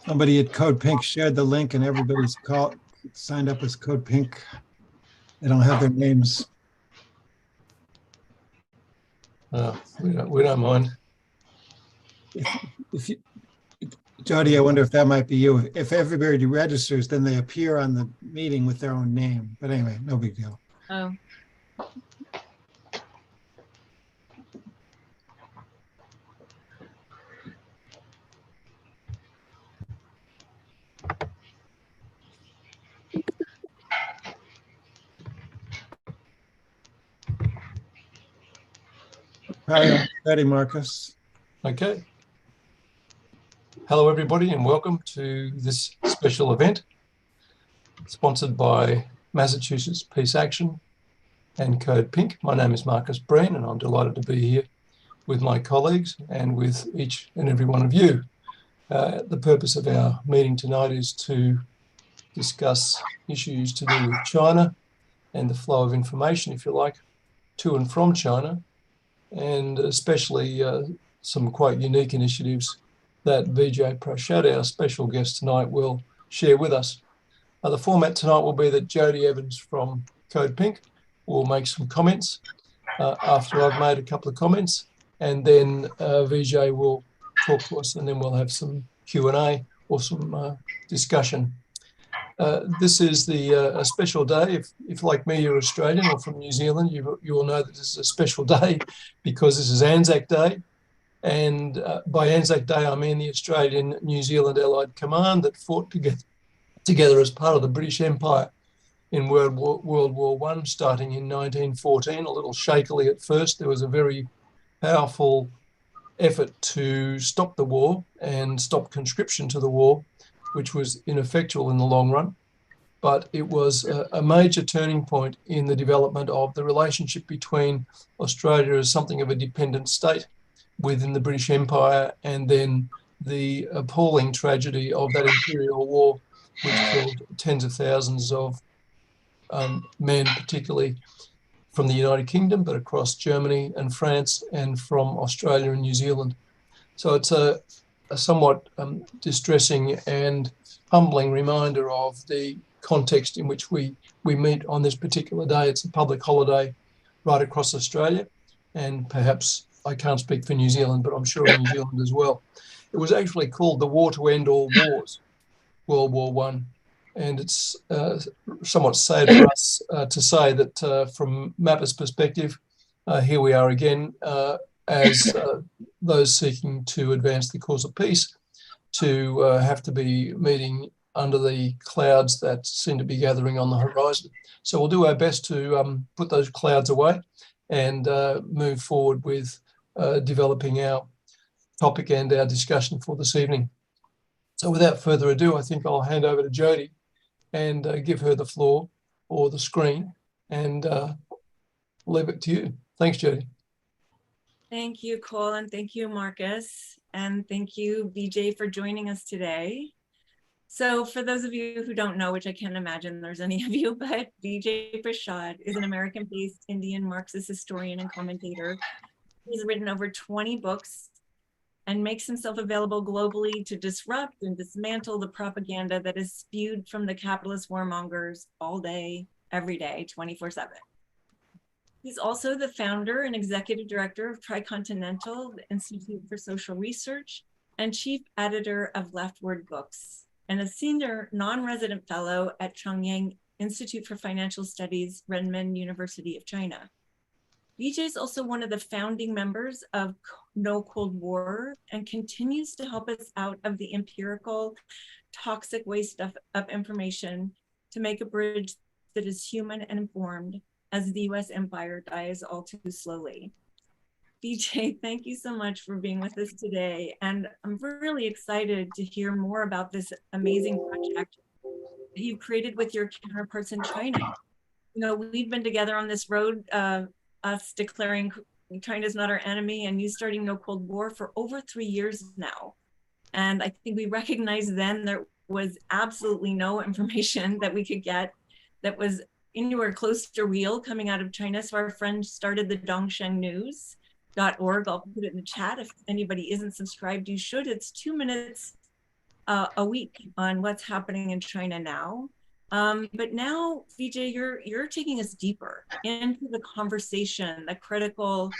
Somebody at Codepink shared the link and everybody's signed up as Codepink. They don't have their names. We don't mind. If you, Jodie, I wonder if that might be you. If everybody registers, then they appear on the meeting with their own name. But anyway, no big deal. Oh. Hi, ready, Marcus. Okay. Hello, everybody, and welcome to this special event sponsored by Massachusetts Peace Action and Codepink. My name is Marcus Breen, and I'm delighted to be here with my colleagues and with each and every one of you. The purpose of our meeting tonight is to discuss issues to do with China and the flow of information, if you like, to and from China, and especially some quite unique initiatives that Vijay Prashad, our special guest tonight, will share with us. The format tonight will be that Jodie Evans from Codepink will make some comments after I've made a couple of comments, and then Vijay will talk to us, and then we'll have some Q&A or some discussion. This is a special day. If like me, you're Australian or from New Zealand, you will know that this is a special day because this is Anzac Day. And by Anzac Day, I mean the Australian-New Zealand Allied Command that fought together as part of the British Empire in World War I, starting in 1914, a little shakily at first. There was a very powerful effort to stop the war and stop conscription to the war, which was ineffectual in the long run. But it was a major turning point in the development of the relationship between Australia as something of a dependent state within the British Empire, and then the appalling tragedy of that imperial war, which killed tens of thousands of men, particularly from the United Kingdom, but across Germany and France and from Australia and New Zealand. So it's a somewhat distressing and humbling reminder of the context in which we meet on this particular day. It's a public holiday right across Australia, and perhaps I can't speak for New Zealand, but I'm sure in New Zealand as well. It was actually called the War to End All Wars, World War I. And it's somewhat sad for us to say that from MAPA's perspective, here we are again as those seeking to advance the cause of peace, to have to be meeting under the clouds that seem to be gathering on the horizon. So we'll do our best to put those clouds away and move forward with developing our topic and our discussion for this evening. So without further ado, I think I'll hand over to Jodie and give her the floor or the screen and leave it to you. Thanks, Jodie. Thank you, Cole, and thank you, Marcus, and thank you, Vijay, for joining us today. So for those of you who don't know, which I can't imagine there's any of you, but Vijay Prashad is an American-based Indian Marxist historian and commentator. He's written over 20 books and makes himself available globally to disrupt and dismantle the propaganda that is spewed from the capitalist warmongers all day, every day, 24/7. He's also the founder and executive director of Tricontinental, the Institute for Social Research, and chief editor of LeftWord Books, and a senior non-resident fellow at Chongyang Institute for Financial Studies, Renmin University of China. Vijay is also one of the founding members of No Cold War and continues to help us out of the empirical, toxic waste of information to make a bridge that is human and informed as the US empire dies all too slowly. Vijay, thank you so much for being with us today. And I'm really excited to hear more about this amazing project that you created with your counterparts in China. You know, we've been together on this road, us declaring China's not our enemy, and you starting no Cold War for over 3 years now. And I think we recognized then there was absolutely no information that we could get that was anywhere close to real coming out of China. So our friend started the dongshengnews.org. I'll put it in the chat. If anybody isn't subscribed, you should. It's 2 minutes a week on what's happening in China now. But now, Vijay, you're taking us deeper into the conversation, the critical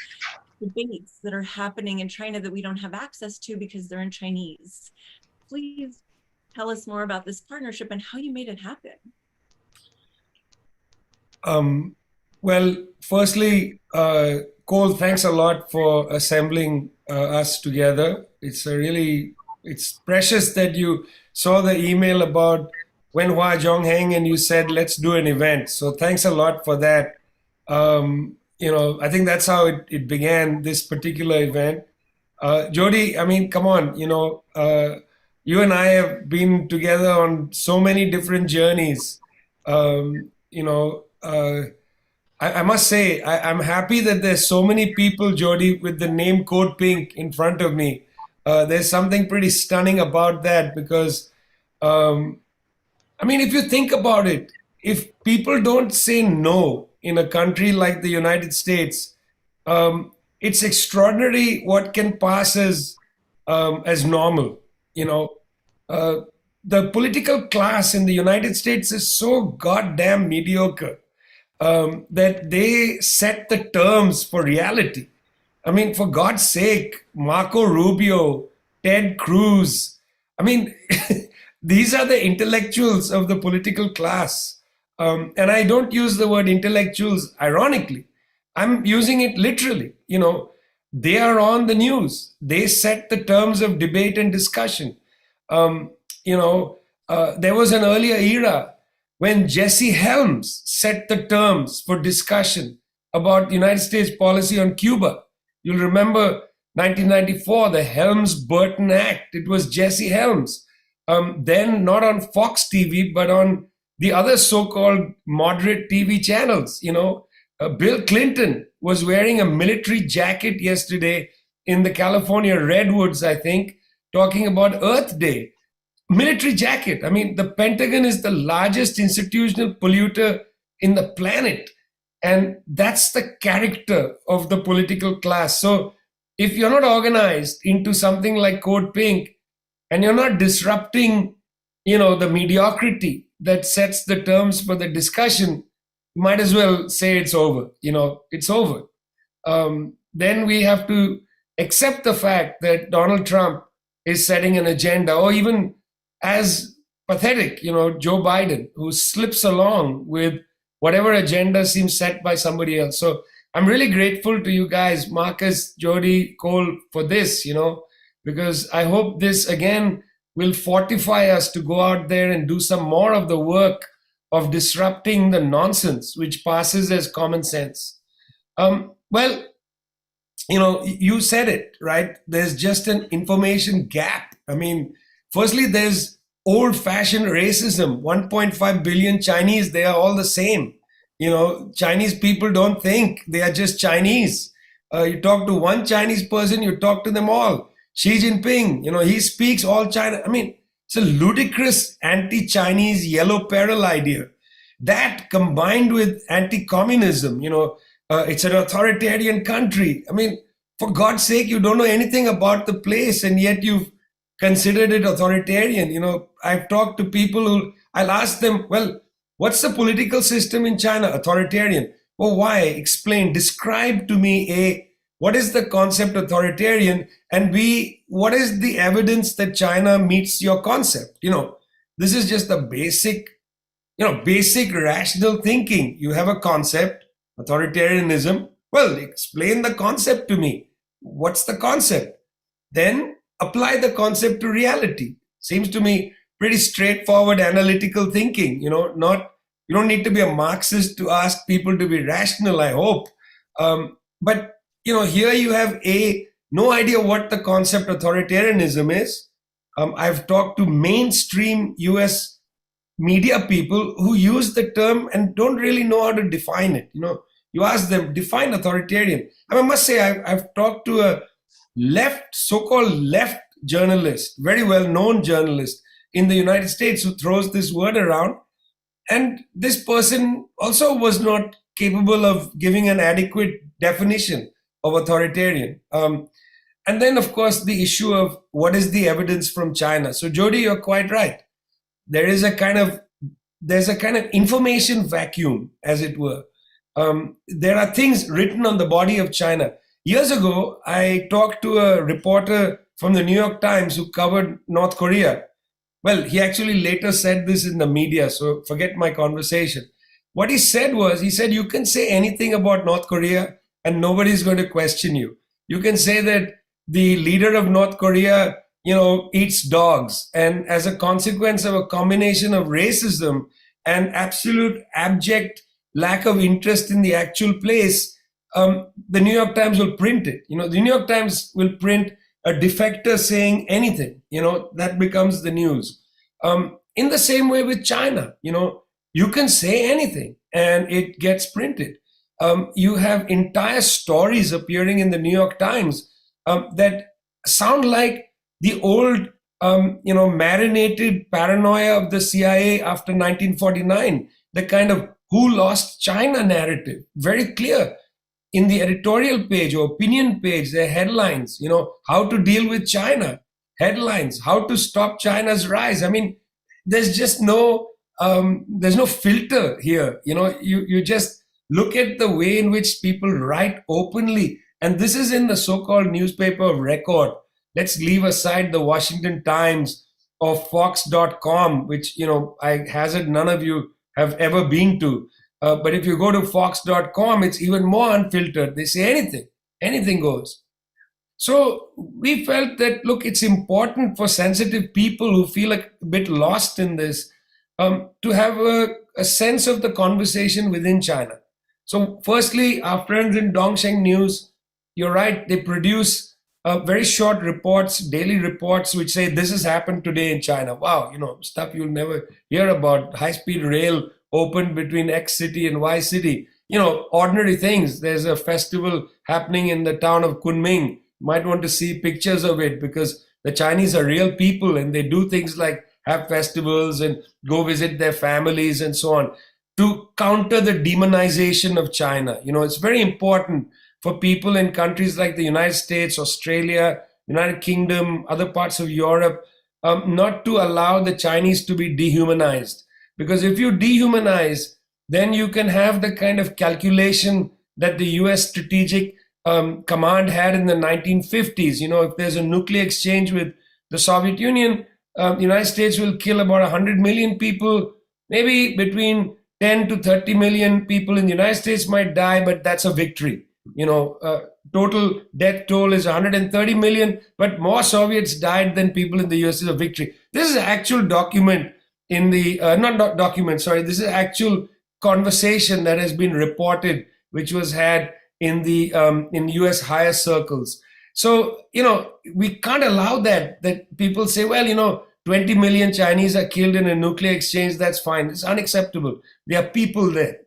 debates that are happening in China that we don't have access to because they're in Chinese. Please tell us more about this partnership and how you made it happen. Well, firstly, Cole, thanks a lot for assembling us together. It's precious that you saw the email about Wenhua Zongheng and you said, let's do an event. So thanks a lot for that. I think that's how it began, this particular event. Jodie, I mean, come on, you and I have been together on so many different journeys. I must say, I'm happy that there's so many people, Jodie, with the name Codepink in front of me. There's something pretty stunning about that because, if you think about it, if people don't say no in a country like the United States, it's extraordinary what can pass as normal. The political class in the United States is so goddamn mediocre that they set the terms for reality. I mean, for God's sake, Marco Rubio, Ted Cruz, these are the intellectuals of the political class. And I don't use the word intellectuals ironically. I'm using it literally. They are on the news. They set the terms of debate and discussion. There was an earlier era when Jesse Helms set the terms for discussion about the United States policy on Cuba. You'll remember 1994, the Helms-Burton Act. It was Jesse Helms. Then not on Fox TV, but on the other so-called moderate TV channels. Bill Clinton was wearing a military jacket yesterday in the California Redwoods, I think, talking about Earth Day. Military jacket. The Pentagon is the largest institutional polluter in the planet. And that's the character of the political class. So if you're not organized into something like Codepink and you're not disrupting, the mediocrity that sets the terms for the discussion, you might as well say it's over. It's over. Then we have to accept the fact that Donald Trump is setting an agenda, or even as pathetic, Joe Biden, who slips along with whatever agenda seems set by somebody else. So I'm really grateful to you guys, Marcus, Jodie, Cole, for this, because I hope this again will fortify us to go out there and do some more of the work of disrupting the nonsense which passes as common sense. You said it, right? There's just an information gap. Firstly, there's old-fashioned racism. 1.5 billion Chinese, they are all the same. Chinese people don't think, they are just Chinese. You talk to one Chinese person, you talk to them all. Xi Jinping, he speaks all China. It's a ludicrous anti-Chinese yellow peril idea. That combined with anti-communism, it's an authoritarian country. For God's sake, you don't know anything about the place and yet you've considered it authoritarian. I've talked to people who, I'll ask them, well, what's the political system in China? Authoritarian. Well, why? Explain, describe to me, A, what is the concept authoritarian? And B, what is the evidence that China meets your concept? This is just the basic rational thinking. You have a concept, authoritarianism. Well, explain the concept to me. What's the concept? Then apply the concept to reality. Seems to me pretty straightforward analytical thinking. You don't need to be a Marxist to ask people to be rational, I hope. But here you have no idea what the concept authoritarianism is. I've talked to mainstream US media people who use the term and don't really know how to define it. You ask them, define authoritarian. I must say, I've talked to a so-called left journalist, very well-known journalist in the United States who throws this word around. And this person also was not capable of giving an adequate definition of authoritarian. And then, of course, the issue of what is the evidence from China. So, Jodie, you're quite right. There's a kind of information vacuum, as it were. There are things written on the body of China. Years ago, I talked to a reporter from the New York Times who covered North Korea. Well, he actually later said this in the media, so forget my conversation. What he said, you can say anything about North Korea and nobody's going to question you. You can say that the leader of North Korea, eats dogs. And as a consequence of a combination of racism and absolute abject lack of interest in the actual place, the New York Times will print it. The New York Times will print a defector saying anything, that becomes the news. In the same way with China, you can say anything and it gets printed. You have entire stories appearing in the New York Times that sound like the old, marinated paranoia of the CIA after 1949, the kind of who lost China narrative, very clear. In the editorial page or opinion page, there are headlines, how to deal with China, headlines, how to stop China's rise. I mean, there's just there's no filter here. You just look at the way in which people write openly. And this is in the so-called newspaper of record. Let's leave aside the Washington Times or Fox.com, which, I hazard none of you have ever been to. But if you go to Fox.com, it's even more unfiltered. They say anything goes. So we felt that, look, it's important for sensitive people who feel a bit lost in this to have a sense of the conversation within China. So firstly, our friends in Dongsheng News, you're right, they produce very short reports, daily reports, which say this has happened today in China. Wow, stuff you'll never hear about. High-speed rail opened between X city and Y city. Ordinary things. There's a festival happening in the town of Kunming. You might want to see pictures of it because the Chinese are real people and they do things like have festivals and go visit their families and so on to counter the demonization of China. It's very important for people in countries like the United States, Australia, United Kingdom, other parts of Europe, not to allow the Chinese to be dehumanized. Because if you dehumanize, then you can have the kind of calculation that the US Strategic Command had in the 1950s. If there's a nuclear exchange with the Soviet Union, the United States will kill about 100 million people, maybe between 10 to 30 million people in the United States might die, but that's a victory. Total death toll is 130 million, but more Soviets died than people in the US is a victory. This is an actual document in the, this is actual conversation that has been reported, which was had in the in US higher circles. So, we can't allow that people say, well, 20 million Chinese are killed in a nuclear exchange. That's fine. It's unacceptable. There are people there.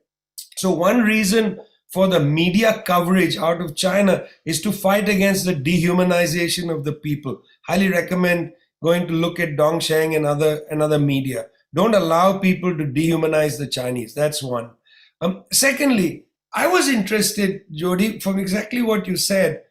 So one reason for the media coverage out of China is to fight against the dehumanization of the people. Highly recommend going to look at Dongsheng and other media. Don't allow people to dehumanize the Chinese. That's one. Secondly, I was interested, Jodie, from exactly what you said.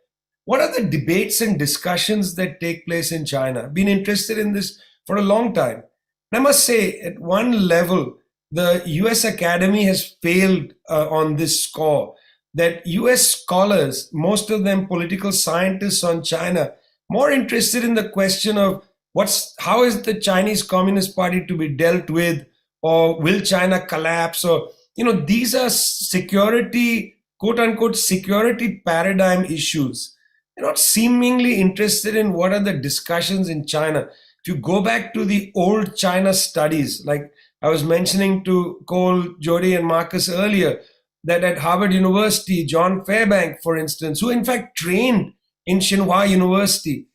What are the debates and discussions that take place in China? I've been interested in this for a long time. And I must say, at one level, the US Academy has failed on this score, that US scholars, most of them political scientists on China, more interested in the question of how is the Chinese Communist Party to be dealt with, or will China collapse, or, these are security, quote unquote, security paradigm issues. They're not seemingly interested in what are the discussions in China. If you go back to the old China studies, like I was mentioning to Cole, Jodie, and Marcus earlier, that at Harvard University, John Fairbank, for instance, who in fact trained in Tsinghua University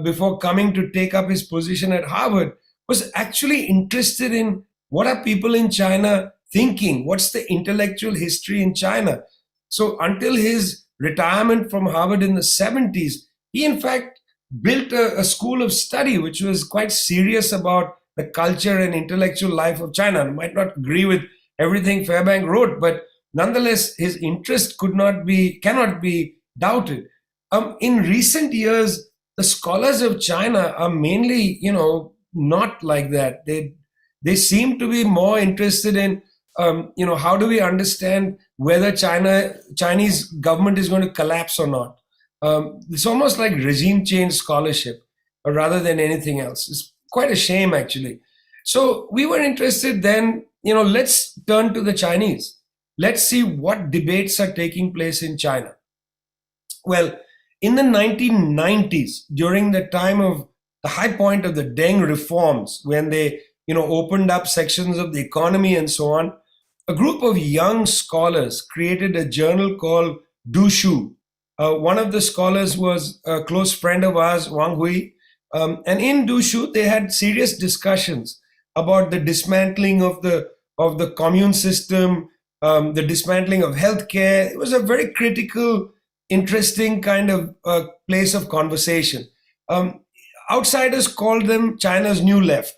before coming to take up his position at Harvard, was actually interested in what are people in China thinking? What's the intellectual history in China? So until his retirement from Harvard in the 70s, he in fact built a school of study which was quite serious about the culture and intellectual life of China. I might not agree with everything Fairbank wrote, but nonetheless, his interest cannot be doubted. In recent years, the scholars of China are mainly, not like that. They seem to be more interested in, how do we understand whether Chinese government is going to collapse or not. It's almost like regime change scholarship, rather than anything else. It's quite a shame, actually. So we were interested then, let's turn to the Chinese. Let's see what debates are taking place in China. Well, in the 1990s, during the time of the high point of the Deng reforms, when they, opened up sections of the economy and so on, a group of young scholars created a journal called Du Shu. One of the scholars was a close friend of ours, Wang Hui. And in Du Shu, they had serious discussions about the dismantling of the commune system, the dismantling of healthcare. It was a very critical, interesting kind of place of conversation. Outsiders called them China's new left.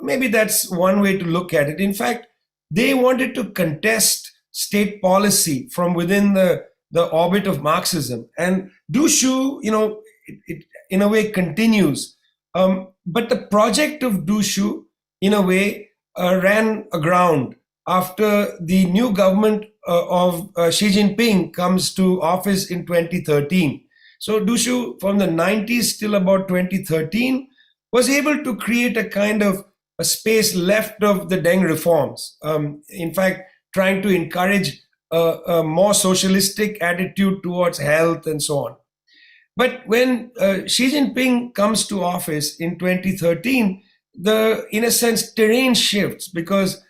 Maybe that's one way to look at it. In fact, they wanted to contest state policy from within the orbit of Marxism. And Du Shu, it in a way continues. But the project of Du Shu, in a way, ran aground after the new government of Xi Jinping comes to office in 2013. So Du Shu, from the 90s till about 2013, was able to create a kind of a space left of the Deng reforms. In fact, trying to encourage a more socialistic attitude towards health and so on. But when Xi Jinping comes to office in 2013, in a sense, terrain shifts because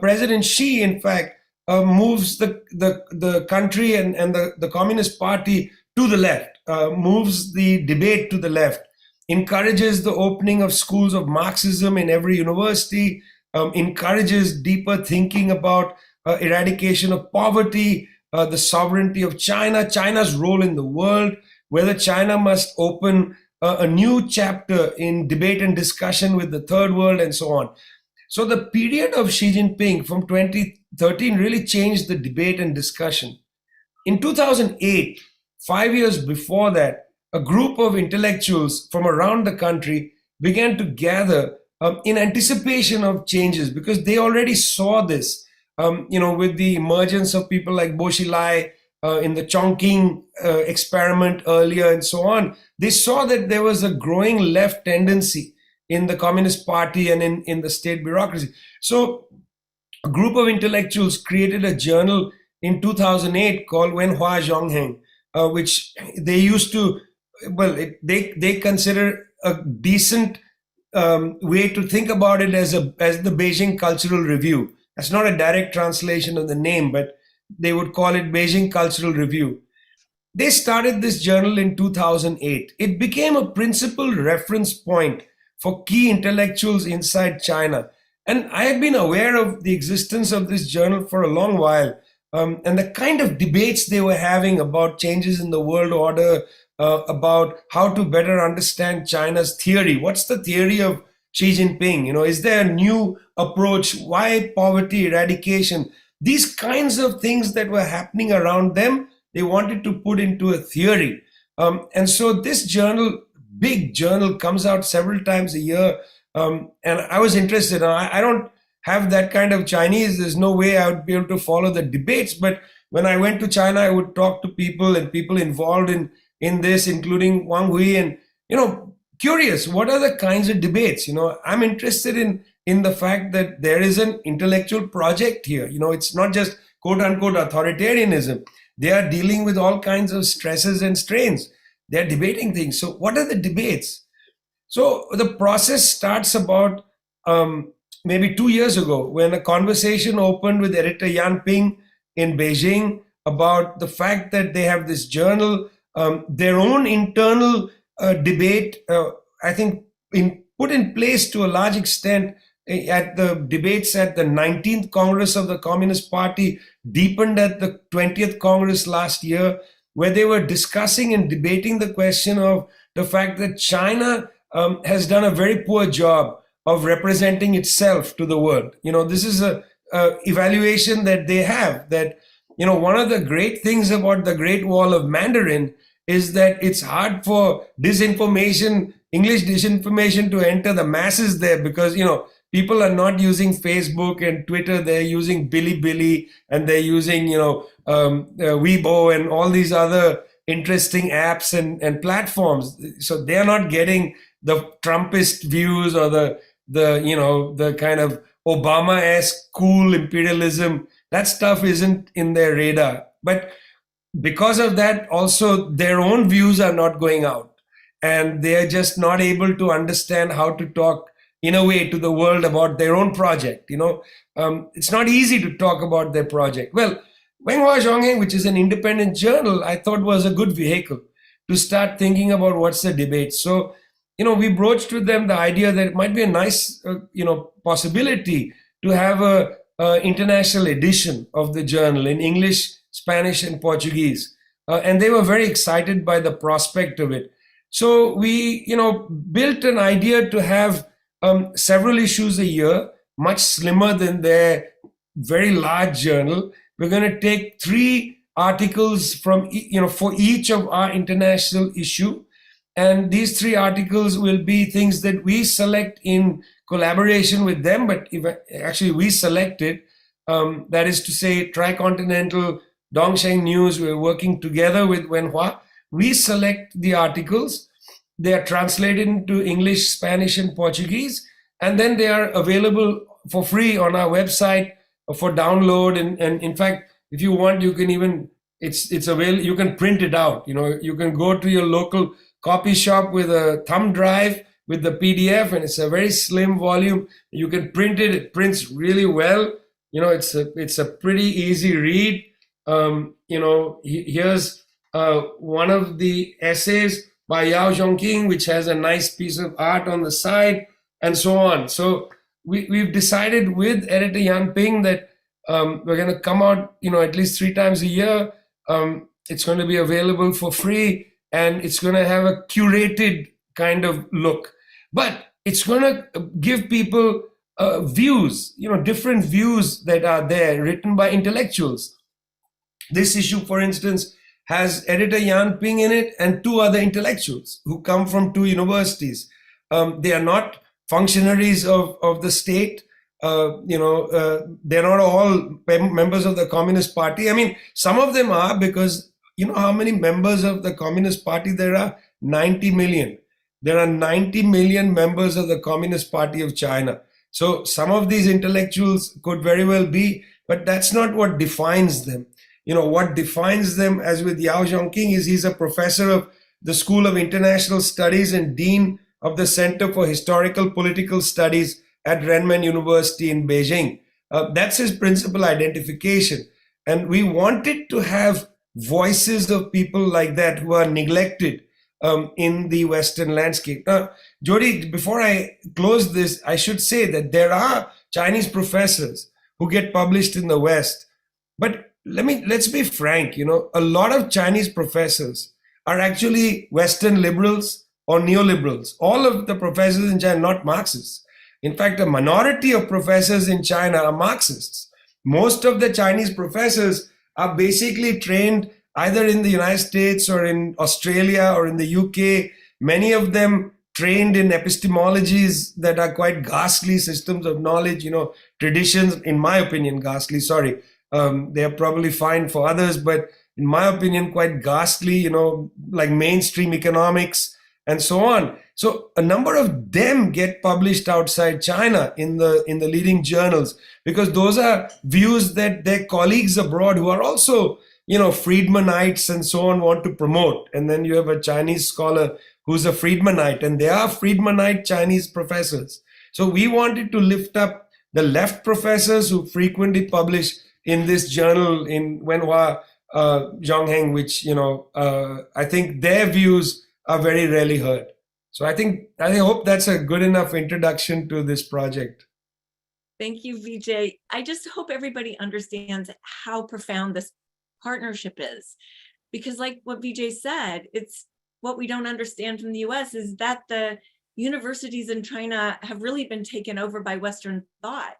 President Xi, in fact, moves the country and the Communist Party to the left, moves the debate to the left, encourages the opening of schools of Marxism in every university, encourages deeper thinking about eradication of poverty, the sovereignty of China, China's role in the world, whether China must open a new chapter in debate and discussion with the third world and so on. So the period of Xi Jinping from 2013 really changed the debate and discussion. In 2008, 5 years before that, a group of intellectuals from around the country began to gather in anticipation of changes because they already saw this, with the emergence of people like Bo Xilai in the Chongqing experiment earlier and so on. They saw that there was a growing left tendency in the Communist Party and in the state bureaucracy. So a group of intellectuals created a journal in 2008 called Wenhua Zongheng, which they used to, they consider a decent way to think about it as the Beijing Cultural Review. That's not a direct translation of the name, but they would call it Beijing Cultural Review. They started this journal in 2008. It became a principal reference point for key intellectuals inside China. And I had been aware of the existence of this journal for a long while. And the kind of debates they were having about changes in the world order, about how to better understand China's theory. What's the theory of Xi Jinping? Is there a new approach? Why poverty eradication? These kinds of things that were happening around them, they wanted to put into a theory. And so this journal, big journal, comes out several times a year. And I was interested. I don't have that kind of Chinese. There's no way I would be able to follow the debates. But when I went to China, I would talk to people and people involved in this, including Wang Hui, and, curious, what are the kinds of debates? I'm interested in the fact that there is an intellectual project here. It's not just quote unquote authoritarianism. They are dealing with all kinds of stresses and strains. They're debating things. So what are the debates? So the process starts about maybe 2 years ago when a conversation opened with editor Yan Ping in Beijing about the fact that they have this journal, their own internal debate, I think put in place to a large extent at the debates at the 19th Congress of the Communist Party, deepened at the 20th Congress last year, where they were discussing and debating the question of the fact that China has done a very poor job of representing itself to the world. This is a evaluation that they have, that one of the great things about the Great Wall of Mandarin is that it's hard for disinformation, English disinformation, to enter the masses there, because people are not using Facebook and Twitter, they're using Bilibili, and they're using Weibo and all these other interesting apps and platforms. So they're not getting the Trumpist views or the kind of Obama-esque cool imperialism. That stuff isn't in their radar. But because of that, also their own views are not going out, and they're just not able to understand how to talk in a way to the world about their own project. It's not easy to talk about their project. Well, Wenhua Zongheng, which is an independent journal, I thought was a good vehicle to start thinking about what's the debate. So, we broached with them the idea that it might be a nice, possibility to have a international edition of the journal in English, Spanish, and Portuguese. And they were very excited by the prospect of it. So we, built an idea to have several issues a year, much slimmer than their very large journal. We're going to take 3 articles from, for each of our international issue. And these 3 articles will be things that we select in collaboration with them, but actually we selected, that is to say, Tricontinental, Dongsheng News, we're working together with Wenhua. We select the articles, they are translated into English, Spanish, and Portuguese, and then they are available for free on our website for download. And in fact, if you want, you can even, it's available, you can print it out. You can go to your local copy shop with a thumb drive with the PDF, and it's a very slim volume. You can print it, it prints really well. It's a pretty easy read. Here's one of the essays by Yao Zhongqing, which has a nice piece of art on the side, and so on. So we've decided with editor Yan Ping that we're going to come out, at least 3 times a year. It's going to be available for free, and it's going to have a curated kind of look. But it's going to give people views, different views that are there, written by intellectuals. This issue, for instance, has editor Yan Ping in it and 2 other intellectuals who come from 2 universities. They are not functionaries of the state. They're not all members of the Communist Party. I mean, some of them are, because how many members of the Communist Party there are? 90 million. There are 90 million members of the Communist Party of China. So some of these intellectuals could very well be, but that's not what defines them. What defines them, as with Yao Zhongqing, is he's a professor of the School of International Studies and Dean of the Center for Historical Political Studies at Renmin University in Beijing. That's his principal identification. And we wanted to have voices of people like that who are neglected in the Western landscape. Jodie, before I close this, I should say that there are Chinese professors who get published in the West. But let's be frank, a lot of Chinese professors are actually Western liberals or neoliberals. All of the professors in China are not Marxists. In fact, a minority of professors in China are Marxists. Most of the Chinese professors are basically trained either in the United States or in Australia or in the UK. Many of them trained in epistemologies that are quite ghastly systems of knowledge, traditions, in my opinion, ghastly, sorry. They are probably fine for others, but in my opinion, quite ghastly, like mainstream economics and so on. So a number of them get published outside China in the leading journals, because those are views that their colleagues abroad who are also, Friedmanites and so on want to promote. And then you have a Chinese scholar who's a Friedmanite, and there are Friedmanite Chinese professors. So we wanted to lift up the left professors who frequently publish in this journal in Wenhua Zongheng, which, I think their views are very rarely heard. So I hope that's a good enough introduction to this project. Thank you, Vijay. I just hope everybody understands how profound this partnership is. Because like what Vijay said, it's what we don't understand from the US is that the universities in China have really been taken over by Western thought.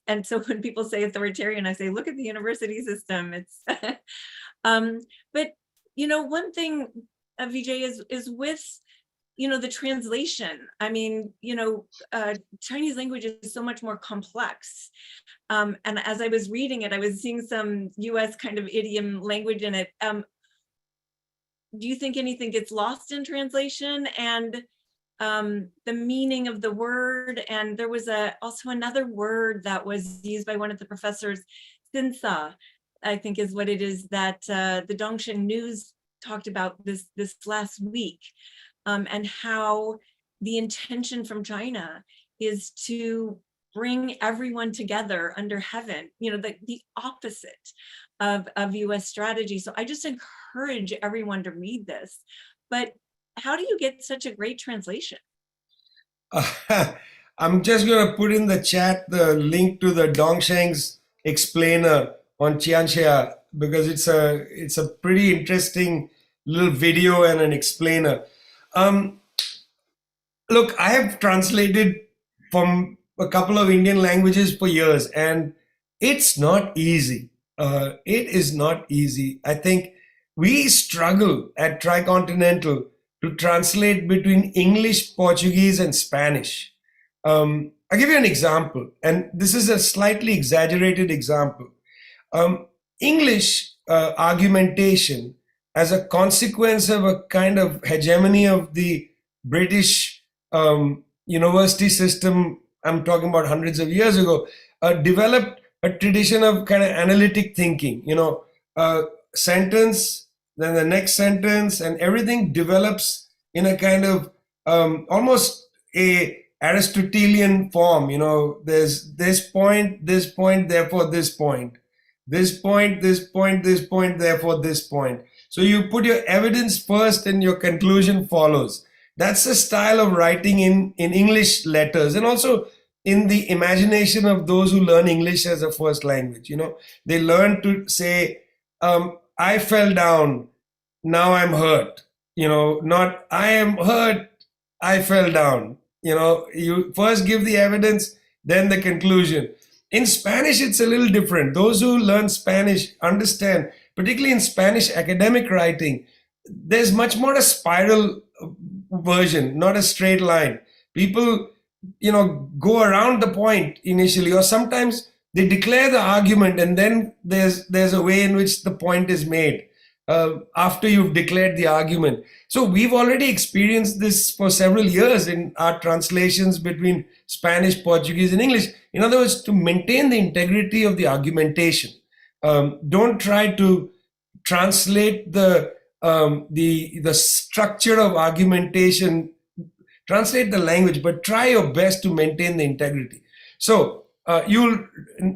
And so when people say authoritarian, I say, look at the university system. It's, but one thing, Vijay, is with, the translation. I mean, Chinese language is so much more complex. And as I was reading it, I was seeing some US kind of idiom language in it. Do you think anything gets lost in translation and the meaning of the word? And there was also another word that was used by one of the professors, Sinsa, I think is what it is, that the Dongxing News talked about this last week, and how the intention from China is to bring everyone together under heaven, the opposite of US strategy. So I just encourage everyone to read this. But how do you get such a great translation? I'm just going to put in the chat the link to the Dongsheng's explainer on Qianxia, because it's a pretty interesting little video and an explainer. Look, I have translated from a couple of Indian languages for years, and it's not easy. It is not easy. I think we struggle at Tricontinental to translate between English, Portuguese, and Spanish. I'll give you an example, and this is a slightly exaggerated example. English argumentation, as a consequence of a kind of hegemony of the British university system, I'm talking about hundreds of years ago, developed a tradition of kind of analytic thinking, sentence, then the next sentence, and everything develops in a kind of almost a Aristotelian form. There's this point, therefore this point, this point, this point, this point, therefore this point. So you put your evidence first and your conclusion follows. That's the style of writing in English letters, and also in the imagination of those who learn English as a first language. They learn to say, I fell down, now I'm hurt. Not I am hurt, I fell down. You first give the evidence, then the conclusion. In Spanish, it's a little different. Those who learn Spanish understand, particularly in Spanish academic writing, there's much more a spiral version, not a straight line. People, go around the point initially, or sometimes they declare the argument and then there's a way in which the point is made after you've declared the argument. So we've already experienced this for several years in our translations between Spanish, Portuguese, and English. In other words, to maintain the integrity of the argumentation. Don't try to translate the structure of argumentation, translate the language, but try your best to maintain the integrity. So you'll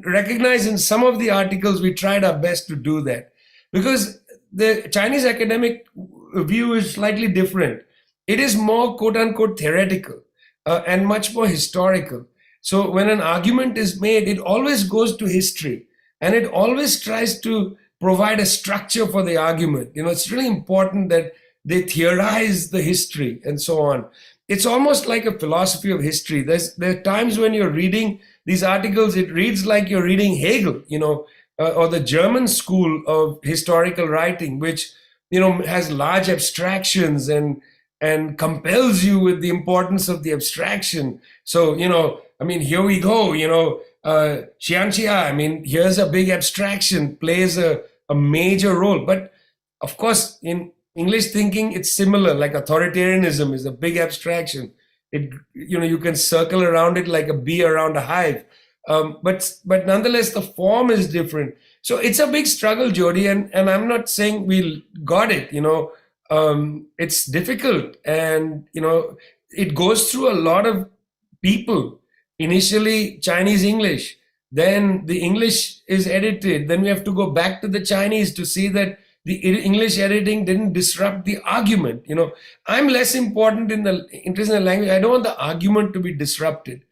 recognize in some of the articles we tried our best to do that, because the Chinese academic view is slightly different. It is more quote unquote theoretical and much more historical. So when an argument is made, it always goes to history, and it always tries to provide a structure for the argument. It's really important that they theorize the history and so on. It's almost like a philosophy of history. There are times when you're reading these articles, it reads like you're reading Hegel, or the German school of historical writing, which, has large abstractions and compels you with the importance of the abstraction. So, here we go, Xianxia, here's a big abstraction, plays a major role. But of course, in English thinking, it's similar, like authoritarianism is a big abstraction. You can circle around it like a bee around a hive. But nonetheless, the form is different. So it's a big struggle, Jodie, and I'm not saying we got it, it's difficult. And, it goes through a lot of people. Initially, Chinese English, then the English is edited. Then we have to go back to the Chinese to see that the English editing didn't disrupt the argument. I'm less important in the interest in the language. I don't want the argument to be disrupted.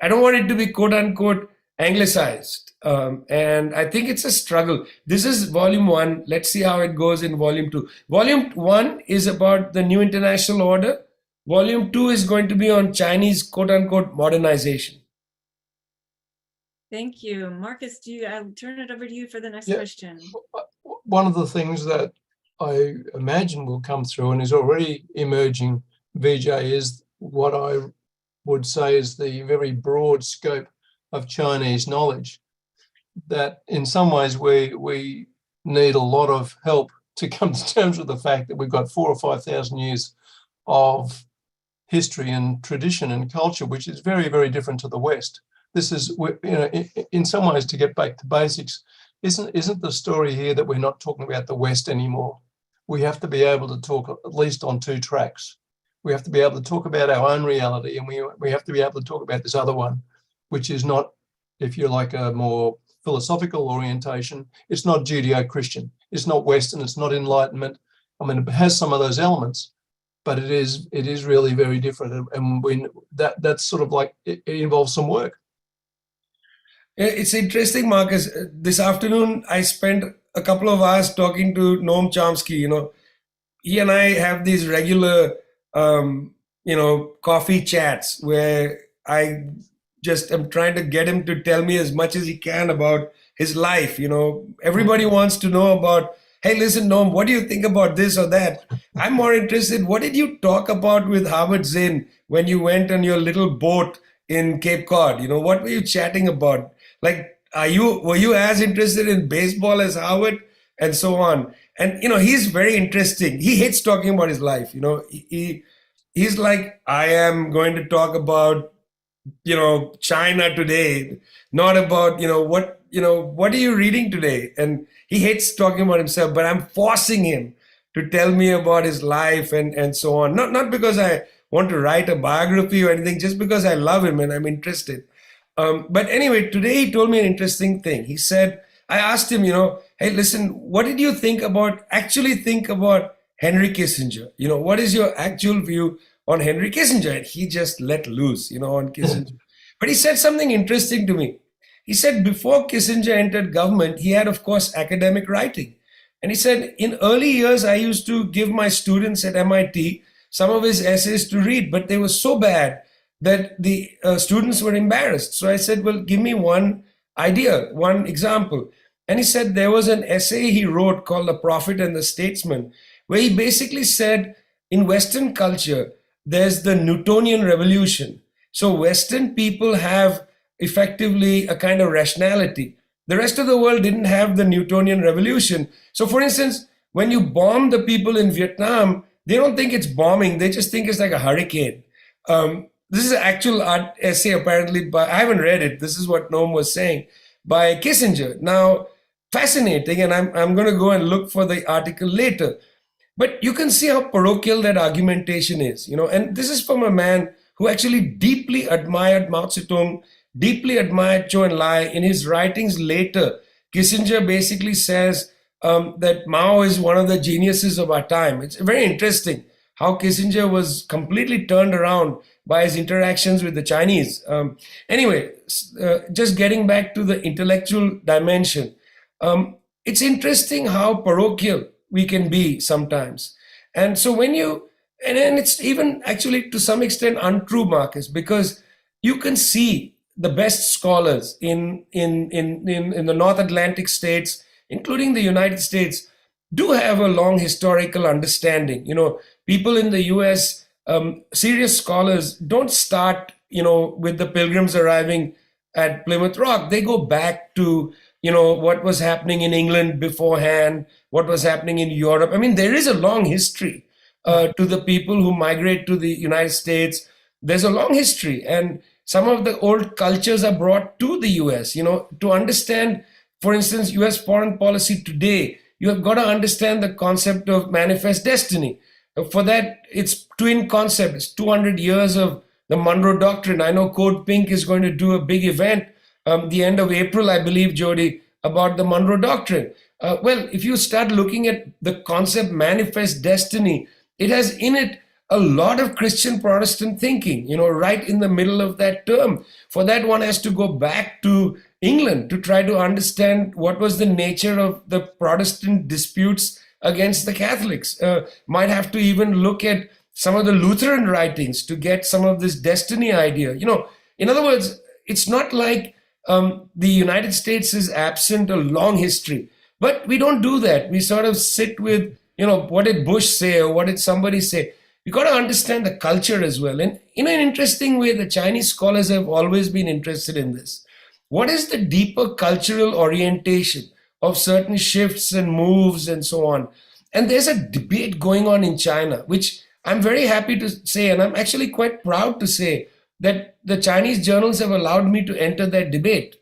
I don't want it to be quote unquote anglicized. And I think it's a struggle. This is volume 1. Let's see how it goes in volume 2. Volume 1 is about the new international order. Volume 2 is going to be on Chinese quote unquote modernization. Thank you. Marcus, I'll turn it over to you for the next Yeah. question. One of the things that I imagine will come through and is already emerging, Vijay, is what I would say is the very broad scope of Chinese knowledge, that in some ways we need a lot of help to come to terms with the fact that we've got 4,000 or 5,000 years of history and tradition and culture, which is very, very different to the West. This is, in some ways, to get back to basics, isn't the story here that we're not talking about the West anymore? We have to be able to talk at least on 2 tracks. We have to be able to talk about our own reality, and we have to be able to talk about this other one, which is not, if you like, a more philosophical orientation. It's not Judeo-Christian. It's not Western. It's not Enlightenment. I mean, it has some of those elements, but it is really very different. And when that's sort of like, it involves some work. It's interesting, Marcus. This afternoon, I spent a couple of hours talking to Noam Chomsky. He and I have these regular, coffee chats where I just am trying to get him to tell me as much as he can about his life. Everybody wants to know about, hey, listen, Noam, what do you think about this or that? I'm more interested, what did you talk about with Harvard Zinn when you went on your little boat in Cape Cod? What were you chatting about? Like, were you as interested in baseball as Howard, and so on? And he's very interesting. He hates talking about his life. He's like, I am going to talk about China today, not about what are you reading today? And he hates talking about himself, but I'm forcing him to tell me about his life and so on. Not because I want to write a biography or anything, just because I love him and I'm interested. But anyway, today he told me an interesting thing. He said, I asked him, hey, listen, what did you actually think about Henry Kissinger? What is your actual view on Henry Kissinger? And he just let loose, on Kissinger. But he said something interesting to me. He said before Kissinger entered government, he had, of course, academic writing. And he said, in early years, I used to give my students at MIT some of his essays to read, but they were so bad that the students were embarrassed. So I said, well, give me one idea, one example. And he said there was an essay he wrote called The Prophet and the Statesman, where he basically said in Western culture, there's the Newtonian revolution. So Western people have effectively a kind of rationality. The rest of the world didn't have the Newtonian revolution. So for instance, when you bomb the people in Vietnam, they don't think it's bombing. They just think it's like a hurricane. This is an actual essay apparently, I haven't read it. This is what Noam was saying, by Kissinger. Now, fascinating, and I'm going to go and look for the article later. But you can see how parochial that argumentation is, and this is from a man who actually deeply admired Mao Zedong, deeply admired Zhou Enlai. In his writings later, Kissinger basically says that Mao is one of the geniuses of our time. It's very interesting how Kissinger was completely turned around by his interactions with the Chinese. Anyway, just getting back to the intellectual dimension, it's interesting how parochial we can be sometimes. And so when and it's even actually to some extent untrue, Marcus, because you can see the best scholars in the North Atlantic states, including the United States, do have a long historical understanding. People in the US, serious scholars don't start, with the Pilgrims arriving at Plymouth Rock. They go back to, what was happening in England beforehand, what was happening in Europe. I mean, there is a long history to the people who migrate to the United States. There's a long history, and some of the old cultures are brought to the US. To understand, for instance, US foreign policy today, you have got to understand the concept of manifest destiny. For that, it's twin concept. It's 200 years of the Monroe Doctrine. I know Codepink is going to do a big event the end of April, I believe, Jodie, about the Monroe Doctrine. Well, if you start looking at the concept manifest destiny, it has in it a lot of Christian Protestant thinking, right in the middle of that term. For that, one has to go back to England to try to understand what was the nature of the Protestant disputes against the Catholics. Might have to even look at some of the Lutheran writings to get some of this destiny idea. In other words, it's not like the United States is absent a long history, but we don't do that. We sort of sit with, what did Bush say or what did somebody say? You got to understand the culture as well. And in an interesting way, the Chinese scholars have always been interested in this. What is the deeper cultural orientation of certain shifts and moves and so on? And there's a debate going on in China, which I'm very happy to say, and I'm actually quite proud to say, that the Chinese journals have allowed me to enter that debate.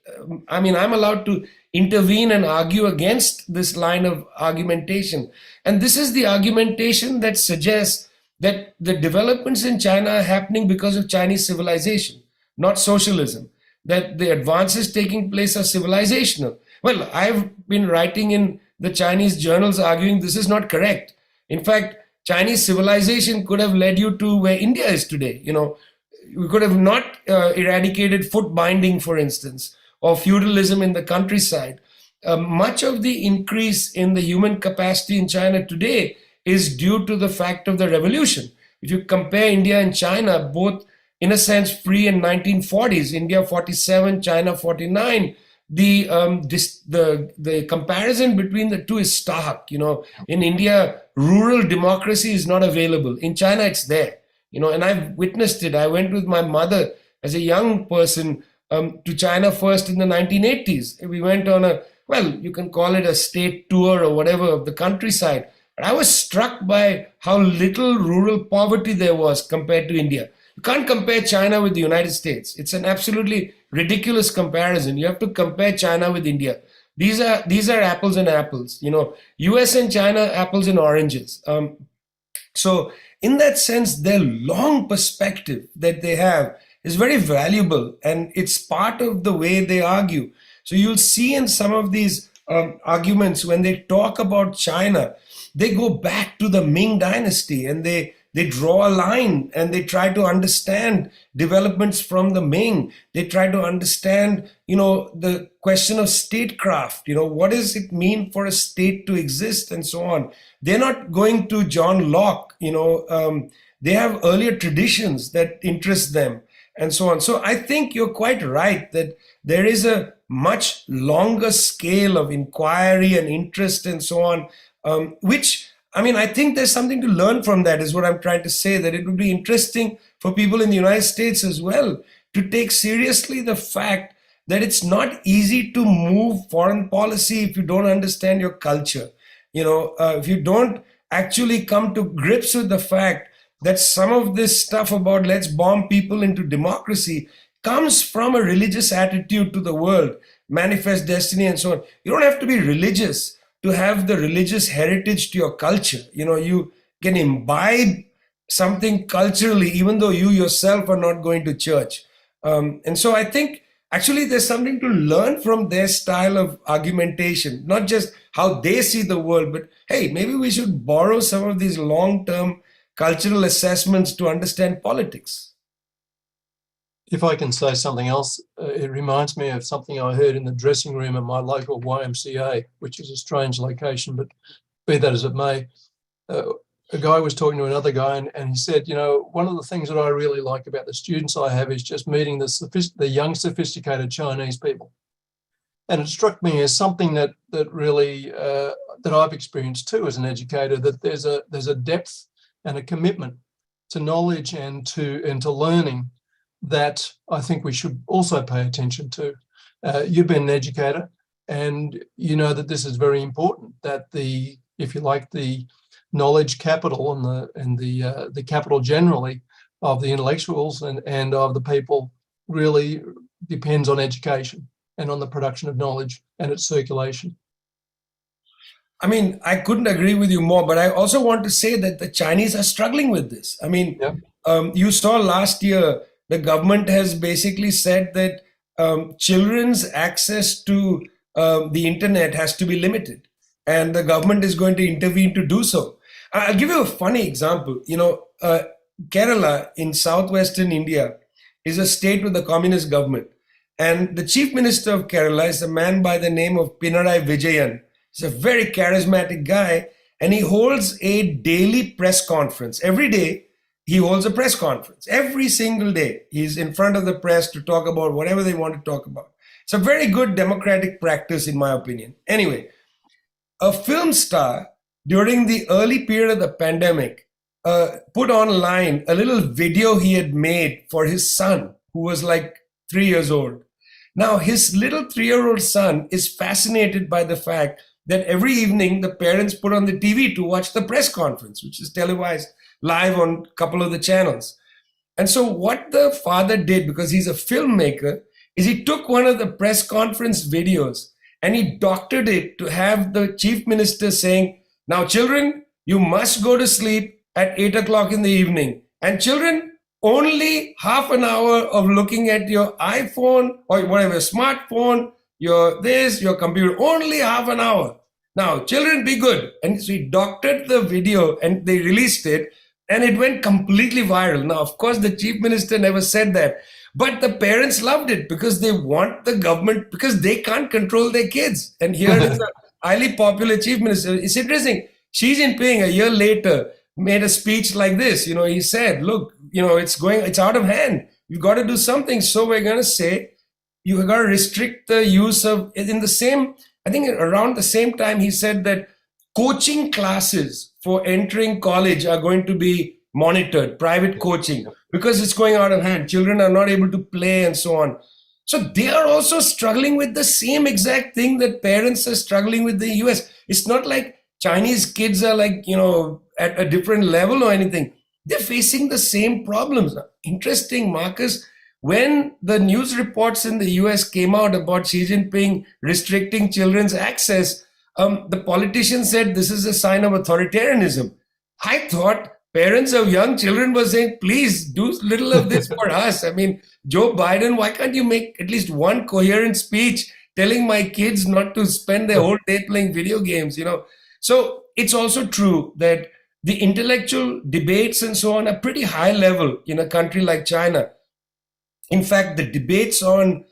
I'm allowed to intervene and argue against this line of argumentation. And this is the argumentation that suggests that the developments in China are happening because of Chinese civilization, not socialism, that the advances taking place are civilizational. Well, I've been writing in the Chinese journals arguing this is not correct. In fact, Chinese civilization could have led you to where India is today. We could have not eradicated foot binding, for instance, or feudalism in the countryside. Much of the increase in the human capacity in China today is due to the fact of the revolution. If you compare India and China, both in a sense free in 1940s, India 47, China 49, the comparison between the two is stark. In India, rural democracy is not available. In China, it's there. And I've witnessed it. I went with my mother as a young person to China first in the 1980s. We went on you can call it a state tour or whatever of the countryside. And I was struck by how little rural poverty there was compared to India. You can't compare China with the United States. It's an absolutely ridiculous comparison. You have to compare China with India. These are apples and apples. US and China, apples and oranges. So in that sense, their long perspective that they have is very valuable, and it's part of the way they argue. So you'll see in some of these arguments, when they talk about China, they go back to the Ming Dynasty and they draw a line and they try to understand developments from the Ming. They try to understand, the question of statecraft. What does it mean for a state to exist and so on? They're not going to John Locke. They have earlier traditions that interest them and so on. So I think you're quite right that there is a much longer scale of inquiry and interest and so on, which, I think there's something to learn from that, is what I'm trying to say, that it would be interesting for people in the United States as well to take seriously the fact that it's not easy to move foreign policy if you don't understand your culture. If you don't actually come to grips with the fact that some of this stuff about let's bomb people into democracy comes from a religious attitude to the world, manifest destiny and so on. You don't have to be religious to have the religious heritage to your culture. You can imbibe something culturally, even though you yourself are not going to church. And so I think actually there's something to learn from their style of argumentation, not just how they see the world, but hey, maybe we should borrow some of these long-term cultural assessments to understand politics. If I can say something else, it reminds me of something I heard in the dressing room at my local YMCA, which is a strange location, but be that as it may, a guy was talking to another guy and he said, one of the things that I really like about the students I have is just meeting the young, sophisticated Chinese people. And it struck me as something that really, that I've experienced too as an educator, that there's a depth and a commitment to knowledge and to learning that I think we should also pay attention to. You've been an educator, and you know that this is very important, that the knowledge capital and the capital generally of the intellectuals and of the people really depends on education and on the production of knowledge and its circulation. I couldn't agree with you more, but I also want to say that the Chinese are struggling with this. You saw last year, the government has basically said that children's access to the internet has to be limited, and the government is going to intervene to do so. I'll give you a funny example. Kerala in southwestern India is a state with a communist government. And the chief minister of Kerala is a man by the name of Pinarayi Vijayan. He's a very charismatic guy, and he holds a daily press conference. Every day, he holds a press conference. Every single day, he's in front of the press to talk about whatever they want to talk about. It's a very good democratic practice, in my opinion. Anyway, a film star during the early period of the pandemic put online a little video he had made for his son, who was like 3 years old. Now, his little 3-year-old son is fascinated by the fact that every evening the parents put on the TV to watch the press conference, which is televised live on a couple of the channels. And so what the father did, because he's a filmmaker, is he took one of the press conference videos and he doctored it to have the chief minister saying, now children, you must go to sleep at 8 o'clock in the evening. And children, only half an hour of looking at your iPhone or whatever, smartphone, your computer, only half an hour. Now, children, be good. And so he doctored the video and they released it and it went completely viral. Now, of course, the chief minister never said that, but the parents loved it because they want the government, because they can't control their kids. And here is a highly popular chief minister. It's interesting. Xi Jinping, a year later, made a speech like this. He said, look, it's out of hand. You've got to do something. So we're going to say, you've got to restrict the use of, I think around the same time, he said that coaching classes for entering college are going to be monitored, private coaching, because it's going out of hand. Children are not able to play and so on. So they are also struggling with the same exact thing that parents are struggling with the US. It's not like Chinese kids are like, at a different level or anything. They're facing the same problems. Interesting, Marcus, when the news reports in the US came out about Xi Jinping restricting children's access, the politicians said this is a sign of authoritarianism. I thought parents of young children were saying, please do little of this for us. I mean, Joe Biden, why can't you make at least one coherent speech telling my kids not to spend their whole day playing video games, So it's also true that the intellectual debates and so on are pretty high level in a country like China. In fact, the debates on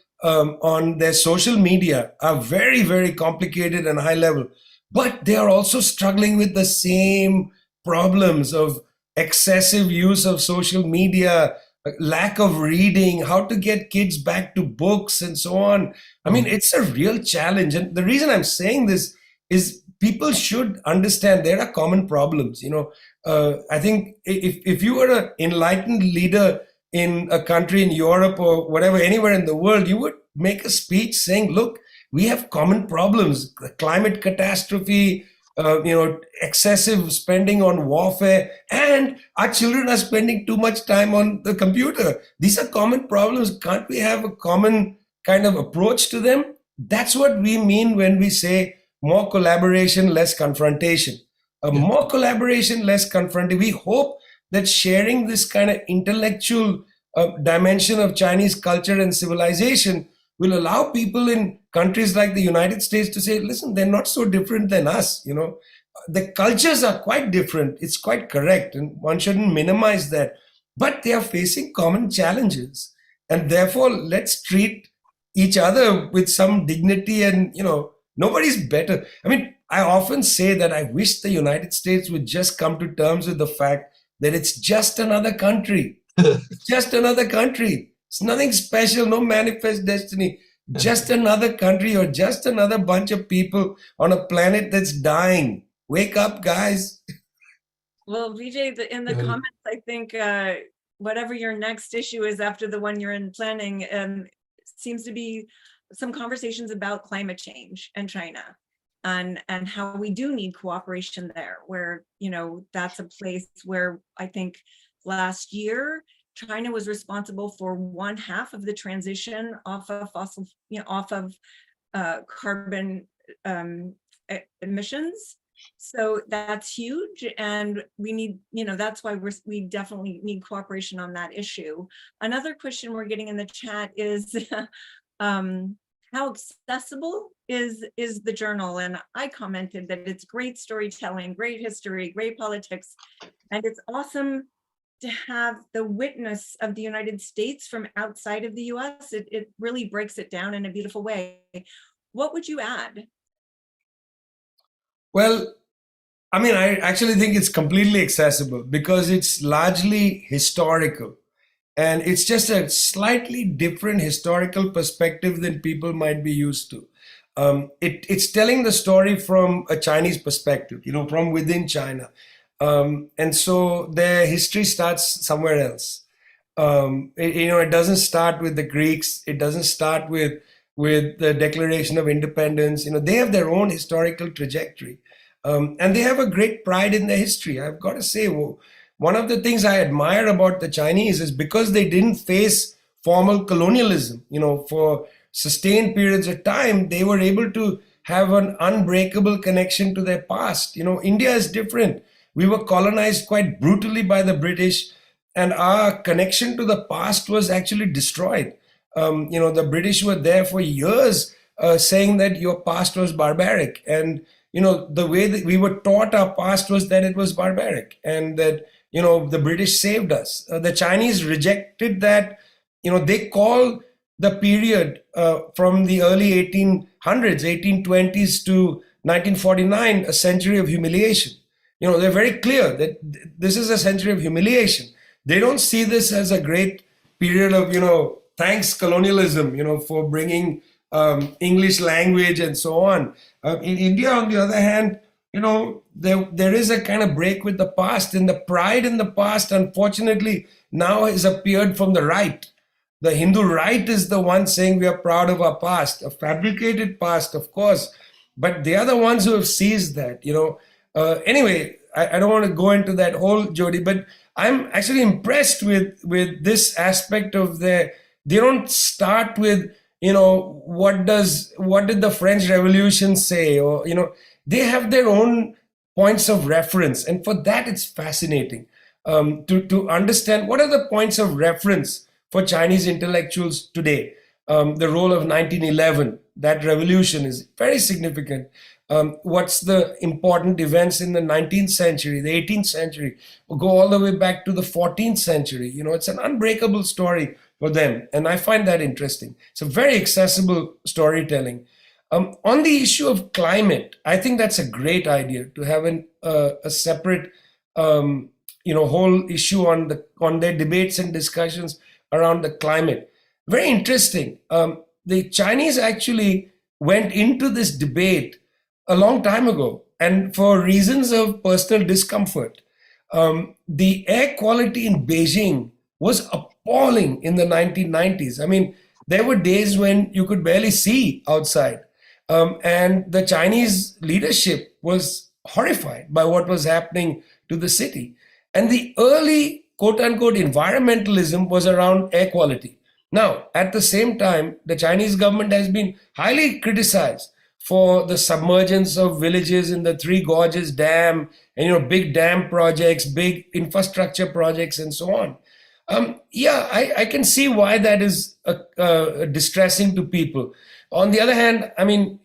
their social media are very, very complicated and high level, but they are also struggling with the same problems of excessive use of social media, lack of reading, how to get kids back to books and so on. I mean, it's a real challenge. And the reason I'm saying this is people should understand there are common problems. I think if you were an enlightened leader in a country in Europe or whatever, anywhere in the world, you would make a speech saying, look, we have common problems, climate catastrophe, excessive spending on warfare, and our children are spending too much time on the computer. These are common problems. Can't we have a common kind of approach to them? That's what we mean when we say more collaboration, less confrontation. More collaboration, less confrontation. We hope that sharing this kind of intellectual dimension of Chinese culture and civilization will allow people in countries like the United States to say, listen, they're not so different than us. The cultures are quite different. It's quite correct. And one shouldn't minimize that. But they are facing common challenges. And therefore, let's treat each other with some dignity and, nobody's better. I mean, I often say that I wish the United States would just come to terms with the fact that it's just another country. It's just another country. It's nothing special, no manifest destiny. Just another country or just another bunch of people on a planet that's dying. Wake up, guys. Well, Vijay, in the comments, I think whatever your next issue is after the one you're in planning, seems to be some conversations about climate change and China and how we do need cooperation there, where, that's a place where I think last year, China was responsible for 1/2 of the transition off of fossil, off of carbon emissions. So that's huge, and we need, that's why we definitely need cooperation on that issue. Another question we're getting in the chat is how accessible is the journal? And I commented that it's great storytelling, great history, great politics, and it's awesome to have the witness of the United States from outside of the US. It really breaks it down in a beautiful way. What would you add? Well, I mean, I actually think it's completely accessible because it's largely historical. And it's just a slightly different historical perspective than people might be used to. It's telling the story from a Chinese perspective, from within China. And so their history starts somewhere else. It doesn't start with the Greeks. It doesn't start with the Declaration of Independence. They have their own historical trajectory. And they have a great pride in their history. I've got to say, one of the things I admire about the Chinese is because they didn't face formal colonialism, for sustained periods of time, they were able to have an unbreakable connection to their past. India is different. We were colonized quite brutally by the British, and our connection to the past was actually destroyed. The British were there for years saying that your past was barbaric. And, the way that we were taught our past was that it was barbaric and that, the British saved us. The Chinese rejected that. They call the period from the early 1800s, 1820s to 1949, a century of humiliation. They're very clear that this is a century of humiliation. They don't see this as a great period of, thanks colonialism, for bringing English language and so on. In India, on the other hand, there is a kind of break with the past, and the pride in the past, unfortunately, now has appeared from the right. The Hindu right is the one saying we are proud of our past, a fabricated past, of course, but they are the ones who have seized that. Anyway, I don't want to go into that whole, Jodie, but I'm actually impressed with this aspect of they don't start with, what did the French Revolution say, or, they have their own points of reference. And for that, it's fascinating to understand what are the points of reference for Chinese intellectuals today. The role of 1911, that revolution is very significant. What's the important events in the 19th century, the 18th century, or go all the way back to the 14th century. It's an unbreakable story for them. And I find that interesting. It's a very accessible storytelling. On the issue of climate, I think that's a great idea to have a separate, whole issue on their debates and discussions around the climate. Very interesting. The Chinese actually went into this debate a long time ago, and for reasons of personal discomfort. The air quality in Beijing was appalling in the 1990s. I mean, there were days when you could barely see outside. And the Chinese leadership was horrified by what was happening to the city. And the early quote-unquote environmentalism was around air quality. Now, at the same time, the Chinese government has been highly criticized for the submergence of villages in the Three Gorges Dam and, big dam projects, big infrastructure projects, and so on. I can see why that is distressing to people. On the other hand, I mean,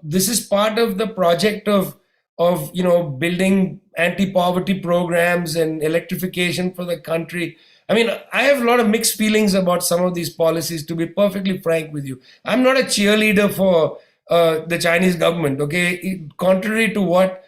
this is part of the project of building anti-poverty programs and electrification for the country. I mean, I have a lot of mixed feelings about some of these policies, to be perfectly frank with you. I'm not a cheerleader for the Chinese government, okay? Contrary to what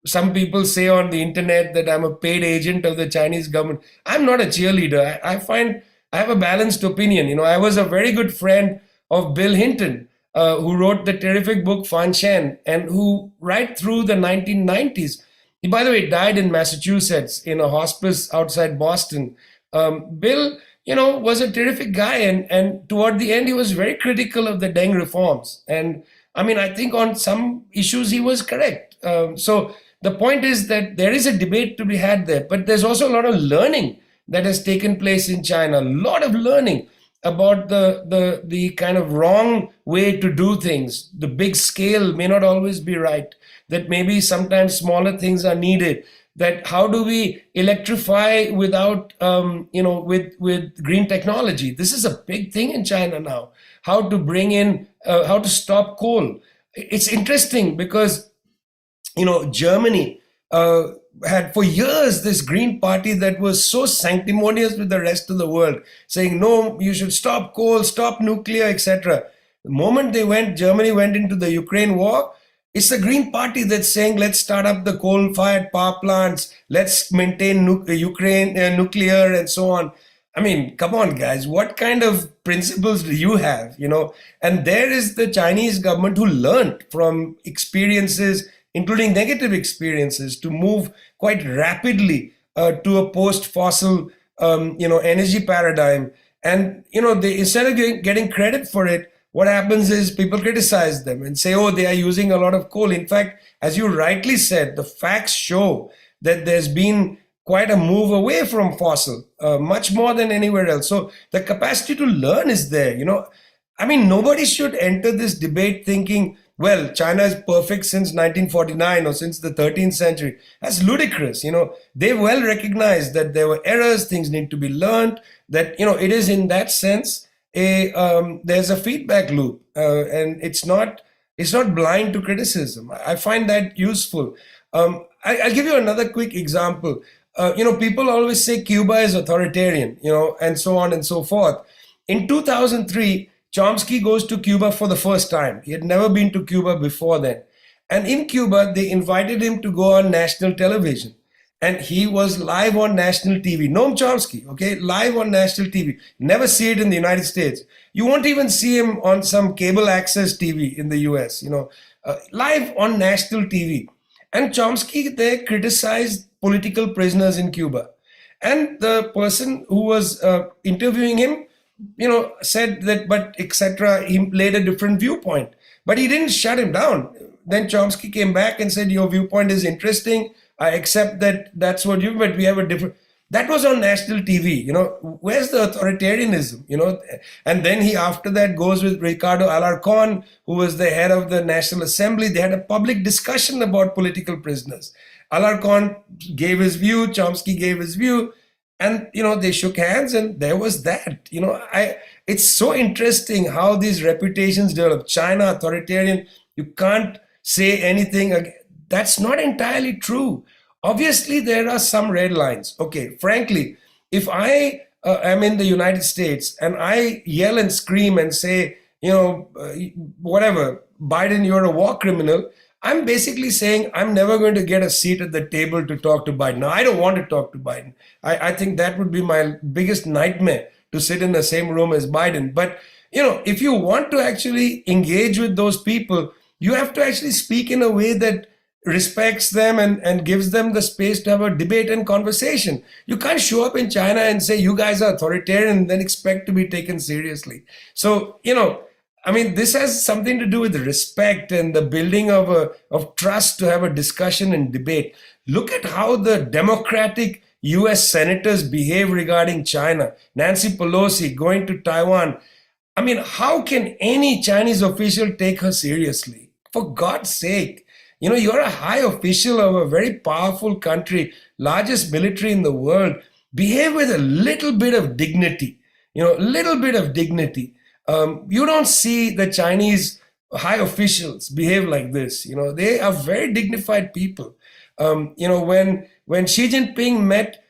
some people say on the internet that I'm a paid agent of the Chinese government, I'm not a cheerleader. I find I have a balanced opinion. I was a very good friend of Bill Hinton, who wrote the terrific book Fan Shen, and who right through the 1990s, he, by the way, died in Massachusetts in a hospice outside Boston. Bill, was a terrific guy, and toward the end, he was very critical of the Deng reforms. And I mean, I think on some issues he was correct. So the point is that there is a debate to be had there, but there's also a lot of learning that has taken place in China, a lot of learning about the kind of wrong way to do things. The big scale may not always be right, that maybe sometimes smaller things are needed, that how do we electrify without, with green technology? This is a big thing in China now, how to bring in, how to stop coal. It's interesting because, Germany, had for years this Green Party that was so sanctimonious with the rest of the world, saying, no, you should stop coal, stop nuclear, etc. The moment Germany went into the Ukraine war, it's the Green Party that's saying, let's start up the coal-fired power plants, let's maintain Ukraine nuclear and so on. I mean, come on, guys, what kind of principles do you have, And there is the Chinese government who learned from experiences, including negative experiences, to move quite rapidly to a post-fossil, energy paradigm. And, they, instead of getting credit for it, what happens is people criticize them and say, oh, they are using a lot of coal. In fact, as you rightly said, the facts show that there's been quite a move away from fossil, much more than anywhere else. So the capacity to learn is there, I mean, nobody should enter this debate thinking, well, China is perfect since 1949 or since the 13th century. That's ludicrous. They well recognize that there were errors, things need to be learned, that, it is in that sense, there's a feedback loop, and it's not blind to criticism. I find that useful. I'll give you another quick example. People always say Cuba is authoritarian, and so on and so forth. In 2003, Chomsky goes to Cuba for the first time. He had never been to Cuba before then. And in Cuba, they invited him to go on national television. And he was live on national TV. Noam Chomsky, okay, live on national TV. Never see it in the United States. You won't even see him on some cable access TV in the US, live on national TV. And Chomsky there criticized political prisoners in Cuba. And the person who was interviewing him, said that, but etc., he laid a different viewpoint. But he didn't shut him down. Then Chomsky came back and said, your viewpoint is interesting. I accept that that's what but we have a different. That was on national TV, where's the authoritarianism, And then he, after that, goes with Ricardo Alarcón, who was the head of the National Assembly. They had a public discussion about political prisoners. Alarcón gave his view, Chomsky gave his view, and, they shook hands, and there was that. It's so interesting how these reputations develop. China, authoritarian, you can't say anything. That's not entirely true. Obviously, there are some red lines. Okay, frankly, if I am in the United States and I yell and scream and say, whatever, Biden, you're a war criminal, I'm basically saying I'm never going to get a seat at the table to talk to Biden. Now, I don't want to talk to Biden. I think that would be my biggest nightmare, to sit in the same room as Biden. But, if you want to actually engage with those people, you have to actually speak in a way that respects them and gives them the space to have a debate and conversation. You can't show up in China and say, you guys are authoritarian, and then expect to be taken seriously. So, this has something to do with respect and the building of trust to have a discussion and debate. Look at how the Democratic US senators behave regarding China. Nancy Pelosi going to Taiwan. How can any Chinese official take her seriously? For God's sake. You're a high official of a very powerful country, largest military in the world. Behave with a little bit of dignity, little bit of dignity. You don't see the Chinese high officials behave like this. They are very dignified people. When Xi Jinping met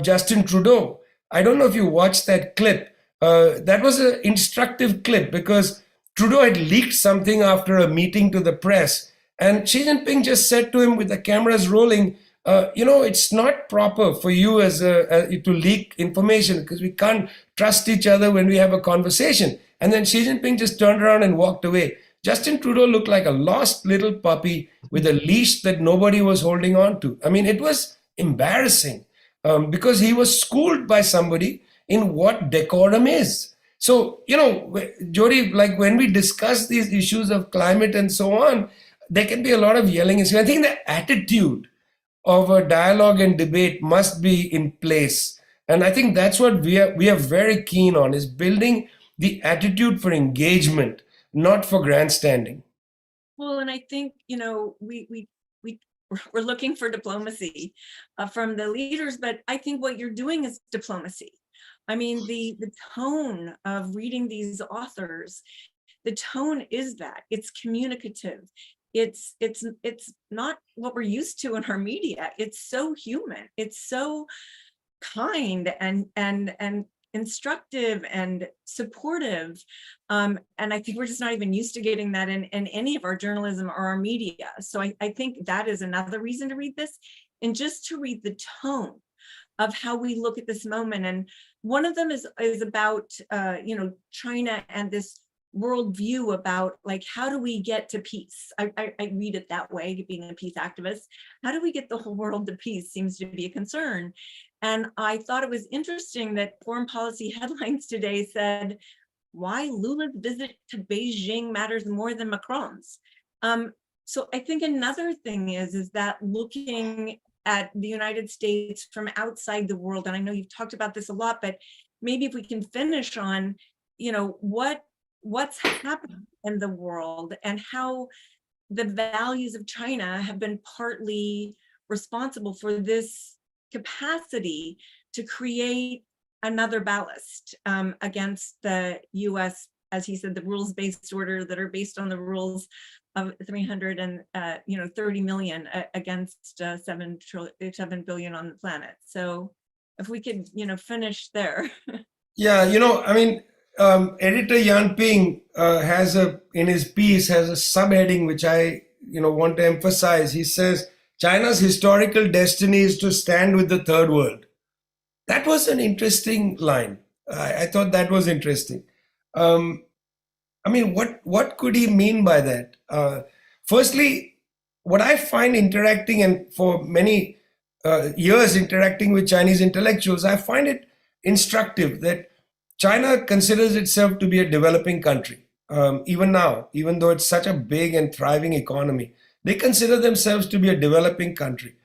Justin Trudeau, I don't know if you watched that clip. That was an instructive clip because Trudeau had leaked something after a meeting to the press. And Xi Jinping just said to him with the cameras rolling, it's not proper for you to leak information because we can't trust each other when we have a conversation. And then Xi Jinping just turned around and walked away. Justin Trudeau looked like a lost little puppy with a leash that nobody was holding on to. It was embarrassing because he was schooled by somebody in what decorum is. So, Jodie, like when we discuss these issues of climate and so on, there can be a lot of yelling. I think the attitude of a dialogue and debate must be in place. And I think that's what we are very keen on, is building the attitude for engagement, not for grandstanding. Well, and I think, we're looking for diplomacy from the leaders, but I think what you're doing is diplomacy. The tone of reading these authors, the tone is that it's communicative, it's not what we're used to in our media. It's so human. It's so kind and instructive and supportive. And I think we're just not even used to getting that in any of our journalism or our media. So I think that is another reason to read this, and just to read the tone of how we look at this moment. And one of them is about, China and this worldview about, like, how do we get to peace? I read it that way, being a peace activist. How do we get the whole world to peace seems to be a concern. And I thought it was interesting that foreign policy headlines today said, why Lula's visit to Beijing matters more than Macron's. So I think another thing is that looking at the United States from outside the world, and I know you've talked about this a lot, but maybe if we can finish on, what's happening in the world and how the values of China have been partly responsible for this capacity to create another ballast against the US, as he said, the rules-based order that are based on the rules of 330 million against 7 billion on the planet. So if we could, finish there. Yeah, Editor Yan Ping in his piece has a subheading which I want to emphasize. He says, China's historical destiny is to stand with the third world. That was an interesting line. I thought that was interesting. What could he mean by that? Firstly, what I find interacting, and for many years interacting with Chinese intellectuals, I find it instructive that China considers itself to be a developing country. Even now, even though it's such a big and thriving economy, they consider themselves to be a developing country.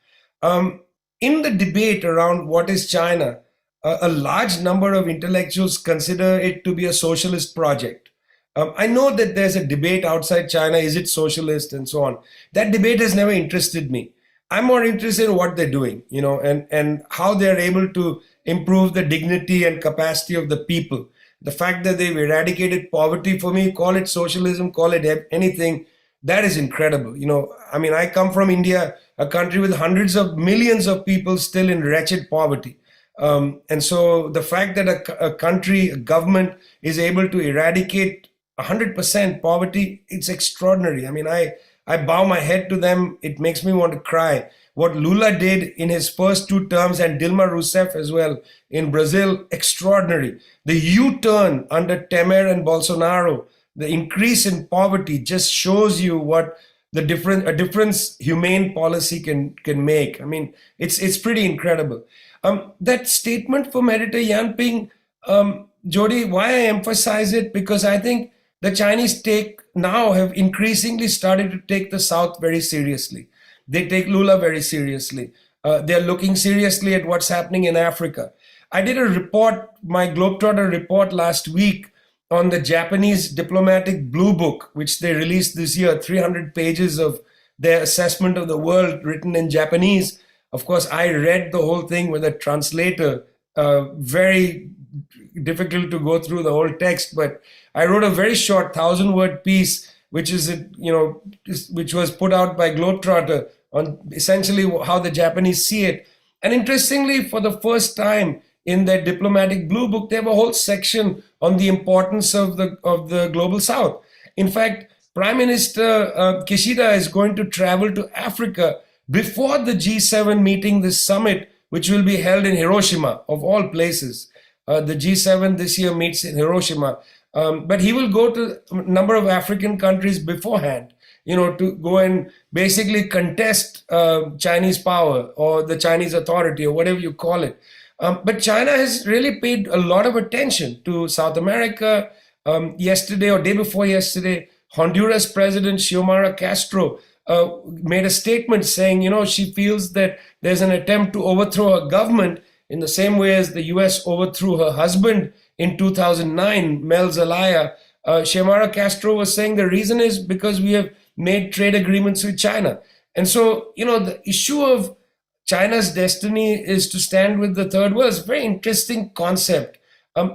In the debate around what is China, a large number of intellectuals consider it to be a socialist project. I know that there's a debate outside China, is it socialist and so on. That debate has never interested me. I'm more interested in what they're doing, and how they're able to improve the dignity and capacity of the people. The fact that they've eradicated poverty, for me, call it socialism, call it anything, that is incredible. I come from India, a country with hundreds of millions of people still in wretched poverty. And so the fact that a government is able to eradicate 100% poverty, it's extraordinary. I bow my head to them. It makes me want to cry. What Lula did in his first 2 terms, and Dilma Rousseff as well in Brazil, extraordinary. The U-turn under Temer and Bolsonaro, the increase in poverty just shows you what a difference humane policy can make. It's pretty incredible. That statement from Editor Yan Ping, Jodie, why I emphasize it, because I think the Chinese have increasingly started to take the South very seriously. They take Lula very seriously. They're looking seriously at what's happening in Africa. I did a report, my Globetrotter report last week, on the Japanese diplomatic blue book, which they released this year, 300 pages of their assessment of the world written in Japanese. Of course, I read the whole thing with a translator. Very difficult to go through the whole text, but I wrote a very short 1,000-word piece, which was put out by Globetrotter on essentially how the Japanese see it. And interestingly, for the first time in their diplomatic blue book, they have a whole section on the importance of the global South. In fact, Prime Minister Kishida is going to travel to Africa before the G7 meeting, this summit, which will be held in Hiroshima, of all places. The G7 this year meets in Hiroshima. But he will go to a number of African countries beforehand, to go and basically contest Chinese power or the Chinese authority or whatever you call it. But China has really paid a lot of attention to South America. Yesterday or day before yesterday, Honduras President Xiomara Castro made a statement saying, she feels that there's an attempt to overthrow her government in the same way as the US overthrew her husband in 2009, Mel Zelaya. Xiomara Castro was saying the reason is because we have made trade agreements with China. And so, the issue of China's destiny is to stand with the third world. It's a very interesting concept,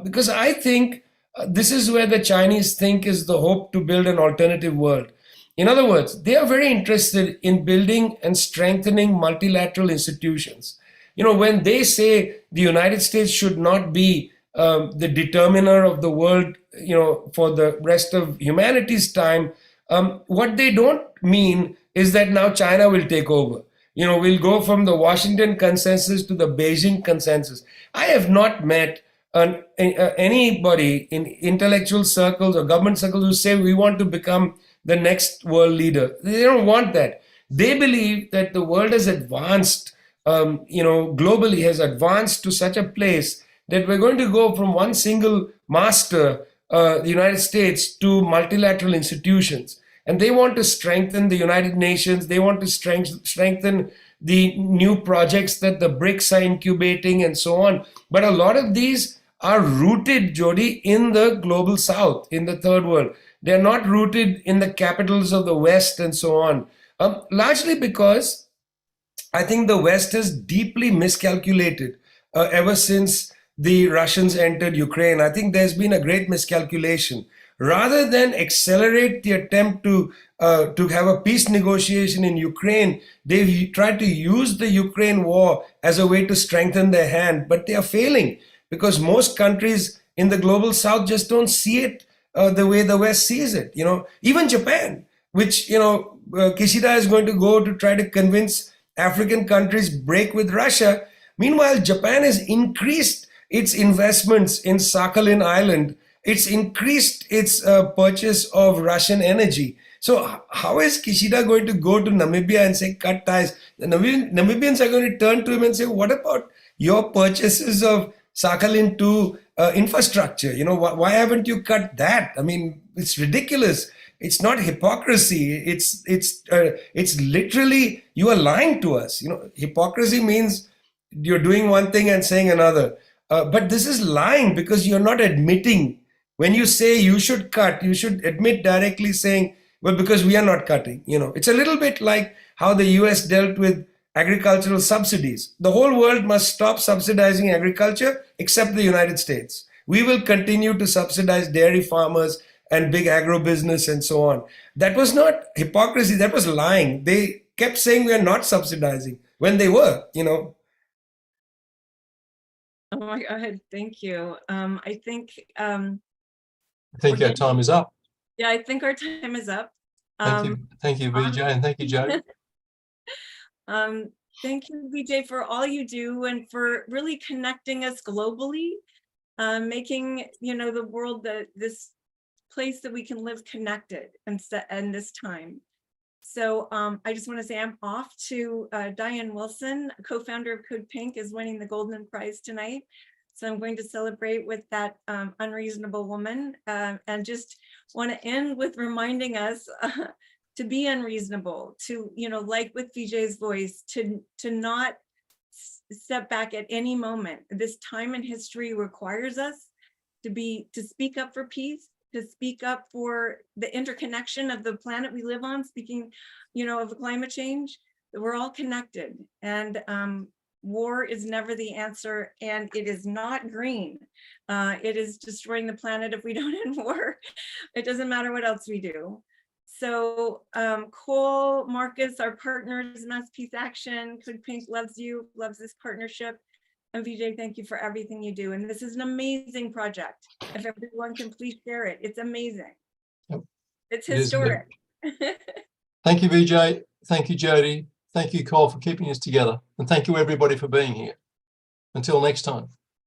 because I think this is where the Chinese think is the hope to build an alternative world. In other words, they are very interested in building and strengthening multilateral institutions. When they say the United States should not be the determiner of the world, for the rest of humanity's time, what they don't mean is that now China will take over. We'll go from the Washington consensus to the Beijing consensus. I have not met anybody in intellectual circles or government circles who say we want to become the next world leader. They don't want that. They believe that the world has advanced, globally has advanced to such a place that we're going to go from one single master, the United States, to multilateral institutions. And they want to strengthen the United Nations. They want to strengthen the new projects that the BRICS are incubating and so on. But a lot of these are rooted, Jodie, in the global South, in the third world. They're not rooted in the capitals of the West and so on. Largely because I think the West has deeply miscalculated ever since the Russians entered Ukraine. I think there's been a great miscalculation. Rather than accelerate the attempt to have a peace negotiation in Ukraine, they've tried to use the Ukraine war as a way to strengthen their hand, but they are failing because most countries in the global South just don't see it the way the West sees it. Even Japan, which Kishida is going to go to try to convince African countries break with Russia. Meanwhile, Japan has increased its investments in Sakhalin Island. It's increased its purchase of Russian energy. So how is Kishida going to go to Namibia and say, cut ties? The Namibians are going to turn to him and say, what about your purchases of Sakhalin 2 infrastructure? Why haven't you cut that? I mean, it's ridiculous. It's not hypocrisy. It's literally, you are lying to us. Hypocrisy means you're doing one thing and saying another. But this is lying because you're not admitting. When you say you should cut, you should admit directly saying, well, because we are not cutting. It's a little bit like how the US dealt with agricultural subsidies. The whole world must stop subsidizing agriculture except the United States. We will continue to subsidize dairy farmers and big agribusiness and so on. That was not hypocrisy, that was lying. They kept saying we are not subsidizing when they were. Oh my God, thank you. I think our time is up. Yeah, I think our time is up. Thank you, Vijay, and thank you, Jodie. Thank you, Vijay, for all you do and for really connecting us globally, making the world this place that we can live connected and this time. So I just want to say I'm off to Diane Wilson, co-founder of Codepink, is winning the Golden Prize tonight. So I'm going to celebrate with that unreasonable woman and just want to end with reminding us to be unreasonable, to, like with Vijay's voice, to not step back at any moment. This time in history requires us to speak up for peace, to speak up for the interconnection of the planet we live on, speaking, of climate change. We're all connected, and war is never the answer, and it is not green. It is destroying the planet if we don't end war. It doesn't matter what else we do. So Cole, Marcus, our partners, Mass Peace Action, Codepink loves you, loves this partnership. And Vijay, thank you for everything you do. And this is an amazing project. If everyone can please share it, it's amazing. Yep. It's historic. Thank you, Vijay. Thank you, Jodie. Thank you, Cole, for keeping us together. And thank you, everybody, for being here. Until next time.